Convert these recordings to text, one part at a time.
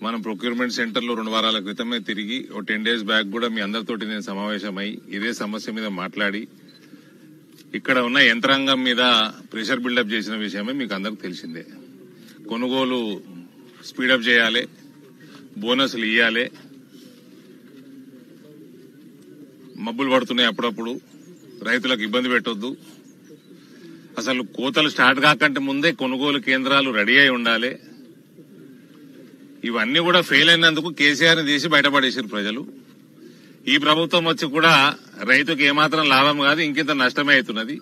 మనం procurement centre లో 2 వారాల క్రితమే తిరిగి ఓ 10 days బ్యాక్ కూడా మీ అందరితోటి నేను సమావేశమై ఇదే సమస్య మీద మాట్లాడి ఇక్కడ ఉన్న యంత్రాంగం మీద ప్రెషర్ బిల్డప్ చేసిన విషయమే మీకు అందరికి తెలిసిందే. కొనుగోలు స్పీడప్ చేయాలి, బోనస్లు ఇవ్వాలి, మబ్బులు పడుతున్నాయి అప్పుడప్పుడు, రైతులకు ఇబ్బంది పెట్టొద్దు, అసలు కోతలు స్టార్ట్ కాకంటే ముందే కొనుగోలు కేంద్రాలు రెడీ అయి ఉండాలి. ఇవన్నీ కూడా ఫెయిల్ అయినందుకు కేసీఆర్ ని తీసి బయటపడేసారు ప్రజలు. ఈ ప్రభుత్వం వచ్చి కూడా రైతుకు ఏమాత్రం లాభం కాదు, ఇంకింత నష్టమే అవుతున్నది.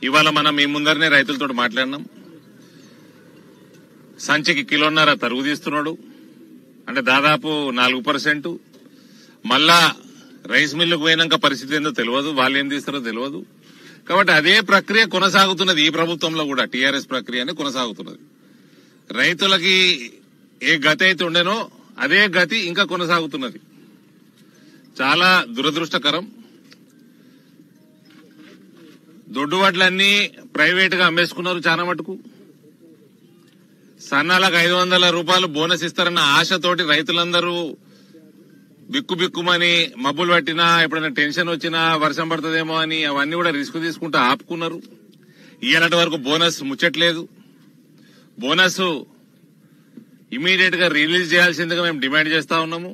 ఇవాళ మనం మీ ముందరనే రైతులతో మాట్లాడినాం. సంచికి 1.5 కిలో తరుగు తీస్తున్నాడు, అంటే దాదాపు 4%. మళ్ళా రైస్ మిల్లుకు పోయినాక పరిస్థితి ఏందో తెలియదు, వాళ్ళు ఏం తీస్తారో తెలియదు. కాబట్టి అదే ప్రక్రియ కొనసాగుతున్నది ఈ ప్రభుత్వంలో కూడా, టీఆర్ఎస్ ప్రక్రియనే కొనసాగుతున్నది. రైతులకి ఏ గతి అయితే ఉండేనో అదే గతి ఇంకా కొనసాగుతున్నది. చాలా దురదృష్టకరం. దొడ్డు వడ్లన్నీ ప్రైవేట్ గా అమ్మేసుకున్నారు చాలా మటుకు. సన్నాలకు 500 రూపాయలు బోనస్ ఇస్తారన్న ఆశతోటి రైతులందరూ బిక్కుమని మబ్బులు పట్టినా, ఎప్పుడైనా టెన్షన్ వచ్చినా, వర్షం పడుతుందేమో అని అవన్నీ కూడా రిస్క్ తీసుకుంటూ ఆపుకున్నారు. ఇయ్యాలటి వరకు బోనస్ ముచ్చట్లేదు. బోనస్ ఇమీడియట్ గా రిలీజ్ చేయాల్సిందిగా మేము డిమాండ్ చేస్తా ఉన్నాము.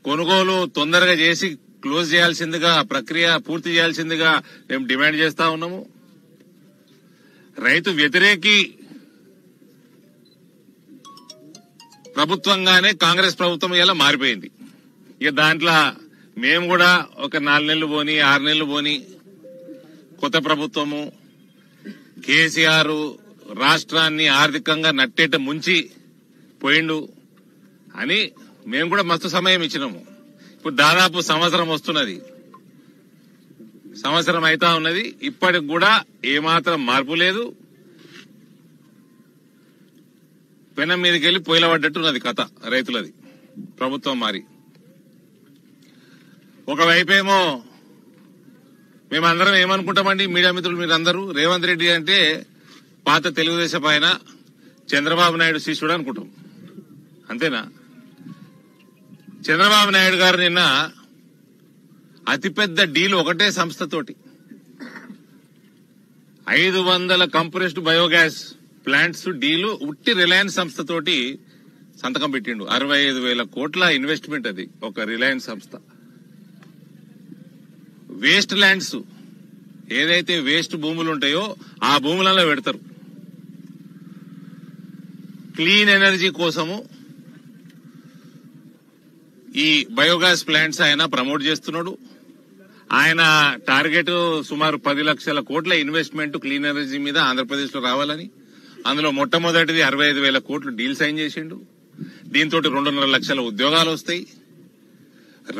కొనుగోలు తొందరగా చేసి క్లోజ్ చేయాల్సిందిగా, ప్రక్రియ పూర్తి చేయాల్సిందిగా మేము డిమాండ్ చేస్తా ఉన్నాము. రైతు వ్యతిరేకి ప్రభుత్వంగానే కాంగ్రెస్ ప్రభుత్వం ఇలా మారిపోయింది. ఇక దాంట్లో మేము కూడా ఒక 4 నెలలు పోని 6 నెలలు పోని కొత్త ప్రభుత్వము కేసీఆర్ రాష్ట్రాన్ని ఆర్థికంగా నట్టేట ముంచి పోయిండు అని మేము కూడా మస్తు సమయం ఇచ్చినాము. ఇప్పుడు దాదాపు సంవత్సరం వస్తున్నది, సంవత్సరం అయితా ఉన్నది. ఇప్పటికి కూడా ఏమాత్రం మార్పు లేదు. పెనం మీదకి వెళ్లి పొయ్యిల పడ్డట్టున్నది కథ రైతులది. ప్రభుత్వం మారి ఒకవైపేమో మేమందరం ఏమనుకుంటామండి, మీడియా మిత్రులు మీరందరూ, రేవంత్ రెడ్డి అంటే పాత తెలుగుదేశం పైన చంద్రబాబు నాయుడు శిష్యుడు అనుకుంటాం. అంతేనా? చంద్రబాబు నాయుడు గారు నిన్న అతిపెద్ద డీల్ ఒకటే సంస్థతోటి 500 కంప్రెస్డ్ బయోగ్యాస్ ప్లాంట్స్ డీలు ఉట్టి రిలయన్స్ సంస్థతోటి సంతకం పెట్టిండు. 65,000 కోట్ల ఇన్వెస్ట్మెంట్ అది ఒక రిలయన్స్ సంస్థ. వేస్ట్ ల్యాండ్స్, ఏదైతే వేస్ట్ భూములు ఉంటాయో ఆ భూములలో పెడతారు. క్లీన్ ఎనర్జీ కోసము ఈ బయోగ్యాస్ ప్లాంట్స్ ఆయన ప్రమోట్ చేస్తున్నాడు. ఆయన టార్గెట్ సుమారు 10 లక్షల కోట్ల ఇన్వెస్ట్మెంట్ క్లీన్ ఎనర్జీ మీద ఆంధ్రప్రదేశ్ లో రావాలని. అందులో మొట్టమొదటిది 65,000 కోట్లు డీల్ సైన్ చేసిండు. దీంతో 2.5 లక్షల ఉద్యోగాలు వస్తాయి,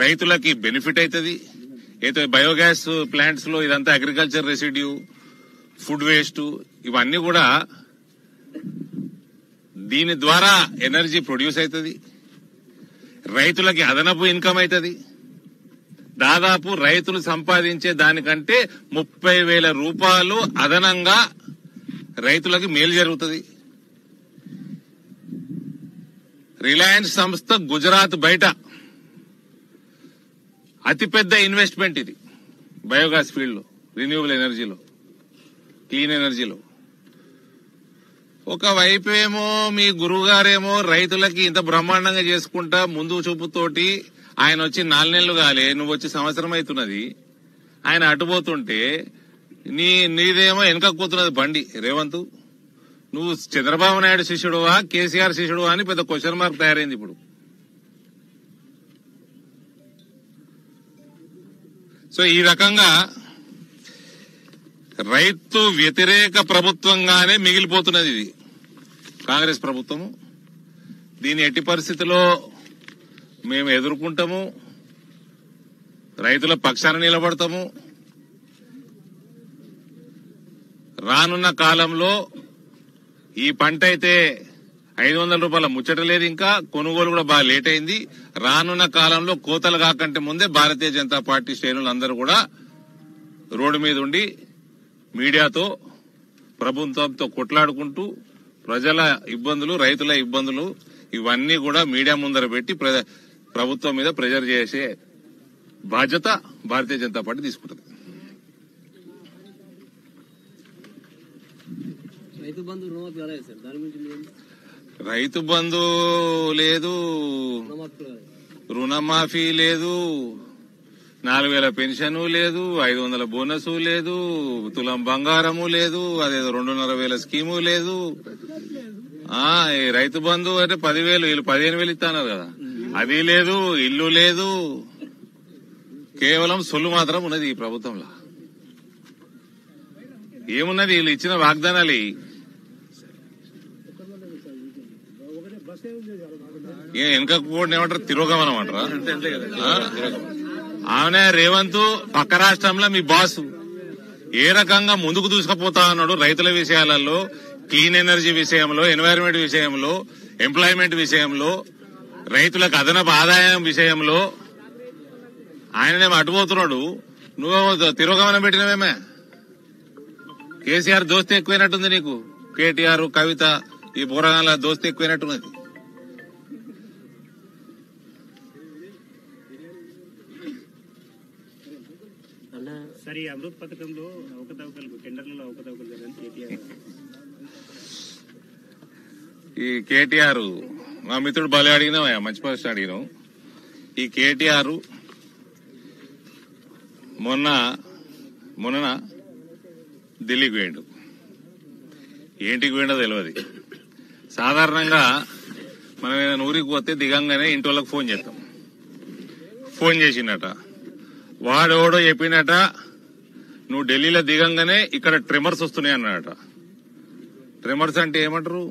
రైతులకి బెనిఫిట్ అవుతుంది. అయితే బయోగ్యాస్ ప్లాంట్స్ లో ఇదంతా అగ్రికల్చర్ రెసిడ్యూ, ఫుడ్ వేస్ట్, ఇవన్నీ కూడా దీని ద్వారా ఎనర్జీ ప్రొడ్యూస్ అవుతుంది, రైతులకి అదనపు ఇన్కమ్ అవుతుంది. దాదాపు రైతులు సంపాదించే దానికంటే 30,000 రూపాయలు అదనంగా రైతులకి మేలు జరుగుతుంది. రిలయన్స్ సంస్థ గుజరాత్ బయట అతిపెద్ద ఇన్వెస్ట్మెంట్ ఇది బయోగ్యాస్ ఫీల్డ్ లో, రిన్యూవబుల్ ఎనర్జీలో, క్లీన్ ఎనర్జీలో. ఒకవైపేమో మీ గురువు గారేమో రైతులకి ఇంత బ్రహ్మాండంగా చేసుకుంటా ముందు చూపుతోటి ఆయన వచ్చి 4 నెలలు కాలే, నువ్వు వచ్చి సంవత్సరం అవుతున్నది. ఆయన అటుపోతుంటే నీదేమో వెనకపోతున్నది బండి. రేవంత్, నువ్వు చంద్రబాబు నాయుడు శిష్యుడువా కేసీఆర్ శిష్యుడువా అని పెద్ద క్వశ్చన్ మార్క్ తయారైంది ఇప్పుడు. సో ఈ రకంగా రైతు వ్యతిరేక ప్రభుత్వంగానే మిగిలిపోతున్నది ఇది కాంగ్రెస్ ప్రభుత్వము. దీని ఎట్టి పరిస్థితిలో మేము ఎదుర్కొంటాము, రైతుల పక్షాన నిలబడతాము. రానున్న కాలంలో ఈ పంట అయితే 500 రూపాయల ముచ్చట లేదు, ఇంకా కొనుగోలు కూడా బాగా లేట్ అయింది. రానున్న కాలంలో కోతలు కాకంటే ముందే భారతీయ జనతా పార్టీ శ్రేణులందరూ కూడా రోడ్డు మీద ఉండి మీడియాతో ప్రభుత్వంతో కొట్లాడుకుంటూ ప్రజల ఇబ్బందులు, రైతుల ఇబ్బందులు ఇవన్నీ కూడా మీడియా ముందర పెట్టి ప్రభుత్వం మీద ప్రెజర్ చేసే బాధ్యత భారతీయ జనతా పార్టీ తీసుకుంటుంది. రైతు బంధు లేదు, రుణమాఫీ లేదు, 4,000 పెన్షన్ లేదు, 500 బోనస్ లేదు, తులం బంగారము లేదు, అదేదో 2,500 స్కీము లేదు. ఈ రైతు బంధు అంటే 10,000, వీళ్ళు 15,000 ఇస్తున్నారు కదా, అది లేదు, ఇల్లు లేదు. కేవలం సొల్లు మాత్రం ఉన్నది ఈ ప్రభుత్వంలో. ఏమున్నది? వీళ్ళు ఇచ్చిన వాగ్దానాలు వెనక కూడా ఏమంటారు, తిరోగమనం అంటారా? ఆమె రేవంత్ పక్క రాష్ట్రంలో మీ బాసు ఏ రకంగా ముందుకు దూసుకుపోతా ఉన్నాడు రైతుల విషయాలలో, క్లీన్ ఎనర్జీ విషయంలో, ఎన్వైరన్మెంట్ విషయంలో, ఎంప్లాయ్మెంట్ విషయంలో, రైతులకు అదనపు ఆదాయం విషయంలో ఆయననేమో అడ్డుపోతున్నాడు. నువ్వు తిరోగమనం పెట్టినవేమే. కేసీఆర్ దోస్తీ ఎక్కువైనట్టుంది నీకు. కేటీఆర్, కవిత, ఈ పోరాగాల దోస్తీ ఎక్కువైనట్టున్నది. సరే, అమృత్ పథకంలో అవకతవకలు, టెండర్లలో అవకతవకలు జరిగిన కేటీఆర్ మా మిత్రుడు బలి అడిగినాం, మంచి ప్రశ్న అడిగినాం. ఈ కేటీఆర్ మొన్న ఢిల్లీకి పోయిండు. ఏంటికి పోయిండో తెలియదు. సాధారణంగా మనం ఏదైనా ఊరికి పోతే దిగంగానే ఇంటి వాళ్ళకి ఫోన్ చేస్తాం. ఫోన్ చేసిండట, వాడెవడో చెప్పినట, నువ్వు ఢిల్లీలో దిగంగానే ఇక్కడ ట్రిమర్స్ వస్తున్నాయి అన్నాడట. ట్రిమర్స్ అంటే ఏమంటారు?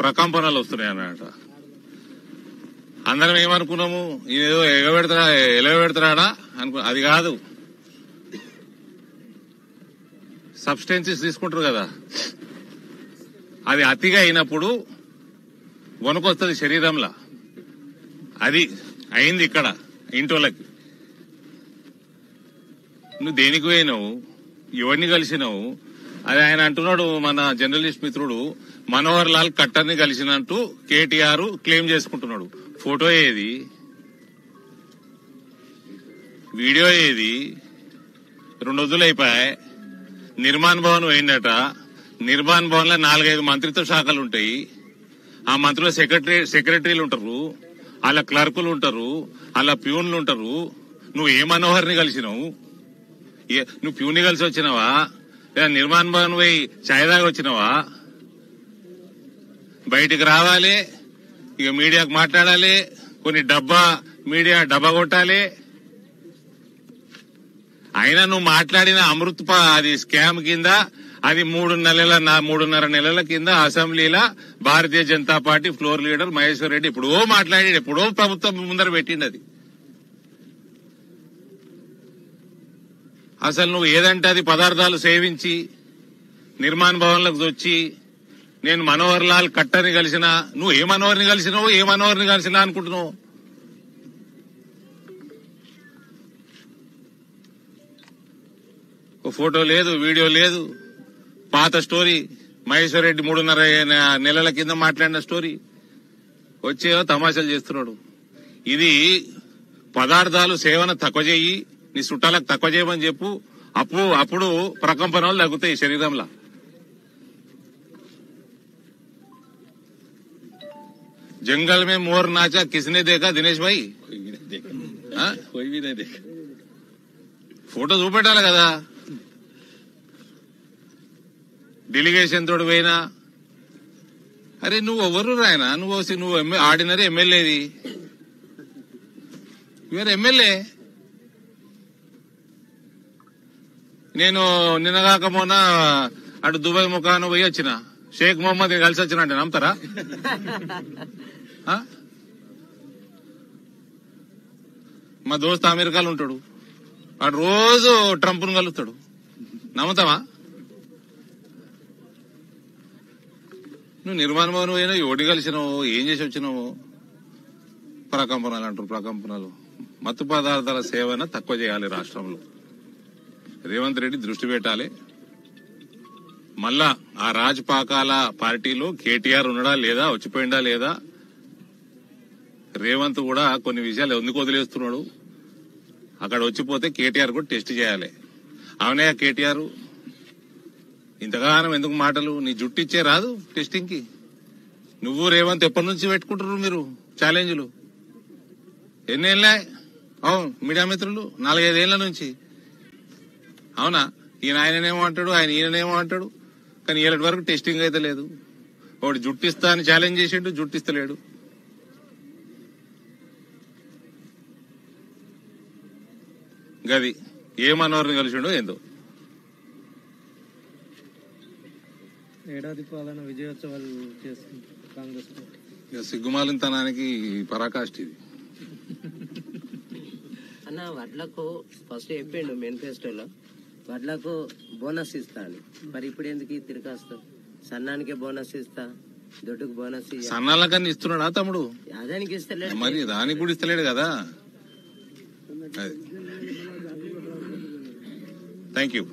ప్రకంపనలు వస్తున్నాయి అన్నాడట. అందరం ఏమనుకున్నాము, ఇదేదో ఎలవెడతాడా అనుకో. అది కాదు, సబ్స్టెన్సెస్ తీసుకుంటారు కదా, అది అతిగా అయినప్పుడు వణుకొస్తుంది శరీరంలో. అది అయింది ఇక్కడ ఇంటోళ్ళకి. నువ్వు దేనికి పోయినావు, ఎవరిని కలిసినావు? అది ఆయన అంటున్నాడు, మన జర్నలిస్ట్ మిత్రుడు మనోహర్ లాల్ ఖట్టర్ ని కలిసినట్టు కేటీఆర్ క్లెయిమ్ చేసుకుంటున్నాడు. ఫోటో ఏది, వీడియో ఏది? 2 రోజులు అయిపోయాయి. నిర్మాణ్ భవన్ పోయిందట. నిర్మాణ్ భవన్ లో 4-5 మంత్రిత్వ శాఖలు ఉంటాయి. ఆ మంత్రుల సెక్రటరీలు ఉంటారు, అలా క్లర్కులు ఉంటారు, అలా ప్యూన్లు ఉంటారు. నువ్వు ఏ మనోహర్ని కలిసినావు? నువ్వు ప్యూని కలిసి వచ్చినావా, లేదా నిర్మాణ్ భవన్ పోయి ఛాయ్ దాకా వచ్చినావా? బయటికి రావాలి, ఇక మీడియాకు మాట్లాడాలి, కొన్ని మీడియా డబ్బా కొట్టాలి. అయినా నువ్వు మాట్లాడిన అమృత్ అది స్కామ్ కింద, అది 3.5 నెలల కింద అసెంబ్లీలో భారతీయ జనతా పార్టీ ఫ్లోర్ లీడర్ మహేశ్వర్ రెడ్డి ఎప్పుడో మాట్లాడి, ఎప్పుడో ప్రభుత్వం ముందర పెట్టింది. అది అసలు నువ్వు ఏదంటే అది పదార్థాలు సేవించి నిర్మాణ్ భవన్లకు వచ్చి నేను మనోహర్ లాల్ ఖట్టర్ని కలిసిన, నువ్వు ఏ మనోహర్ని కలిసినా అనుకుంటున్నావు? ఫోటో లేదు, వీడియో లేదు, పాత స్టోరీ. మహేశ్వర్ రెడ్డి 3.5 నెలల కింద మాట్లాడిన స్టోరీ వచ్చేవో తమాషాలు చేస్తున్నాడు. ఇది పదార్థాలు సేవన తక్కువ చేయి, నీ చుట్టాలకు తక్కువ చేయమని చెప్పు. అప్పుడు ప్రకంపనలు తగ్గుతాయి శరీరంలో. जंगल में मोर नाचा किसने देखा दिनेश भाई? कोई भी नहीं देखा. ఫోటో చూపెట్టాలి కదా. డెలిగేషన్ తోడు పోయినా, అరే నువ్వు ఎవరు రాయనా, నువ్వు ఆర్డినరీ ఎమ్మెల్యేది, యువర్ ఎమ్మెల్యే. నేను నిన్నగాక మొన్న అటు దుబాయ్ ముఖాను పోయి వచ్చిన, షేక్ మొహమ్మద్ కలిసి వచ్చిన అంటే నమ్ముతారా? మా దోస్త్ అమెరికాలో ఉంటాడు, వాడు రోజు ట్రంప్ ను కలుస్తాడు, నమ్ముతావా? నువ్వు నిర్మాణ భవన్ పోయినా ఎవడిని కలిసినావు, ఏం చేసి వచ్చినావు? ప్రకంపనలు అంటారు. ప్రకంపనలు. మత్తు పదార్థాల సేవన తక్కువ చేయాలి రాష్ట్రంలో. రేవంత్ రెడ్డి దృష్టి పెట్టాలి. మళ్ళా ఆ రాజపాకాల పార్టీలో కేటీఆర్ ఉన్నాడా లేదా, వచ్చిపోయిందా లేదా, రేవంత్ కూడా కొన్ని విషయాలు ఎందుకు వదిలేస్తున్నాడు, అక్కడ వచ్చిపోతే కేటీఆర్ కూడా టెస్ట్ చేయాలి. అవునయ్య కేటీఆర్, ఇంతగానం ఎందుకు మాటలు, నీ జుట్టు ఇచ్చే రాదు టెస్టింగ్ కి? నువ్వు రేవంత్ ఎప్పటి నుంచి పెట్టుకుంటారు మీరు ఛాలెంజ్లు? ఎన్నేళ్ళే? అవును మీడియా మిత్రులు, 4-5 ఏళ్ల నుంచి. అవునా? ఆయననేమో అంటాడు, ఈయననేమో అంటాడు, కానీ ఏళ్ళటి వరకు టెస్టింగ్ అయితే లేదు. ఒకటి జుట్టిస్తా అని ఛాలెంజ్ చేసిండు, జుట్టిస్తలేడు. గది ఏ మనోహర్ని కలిసిండో ఏందో. ఏడాది పాలన విజయోత్సవాలు చేస్తుంది కాంగ్రెస్ పార్టీ. సిగ్గుమాలినతనానికి పరాకాష్ఠ ఇది. అన్న వడ్లకు ఫస్ట్ చెప్పిండు మేనిఫెస్టోలో వడ్లకు బోనస్ ఇస్తా అని, మరి ఇప్పుడు ఎందుకు తిరగాస్తా? సన్నానికే బోనస్ ఇస్తా, దొడ్డుకు బోనస్ సన్నాల కన్నా ఇస్తున్నాడా తమ్ముడు? అదానికి ఇస్తలేడు, మరి దానికి కూడా ఇస్తలేడు కదా. Thank you.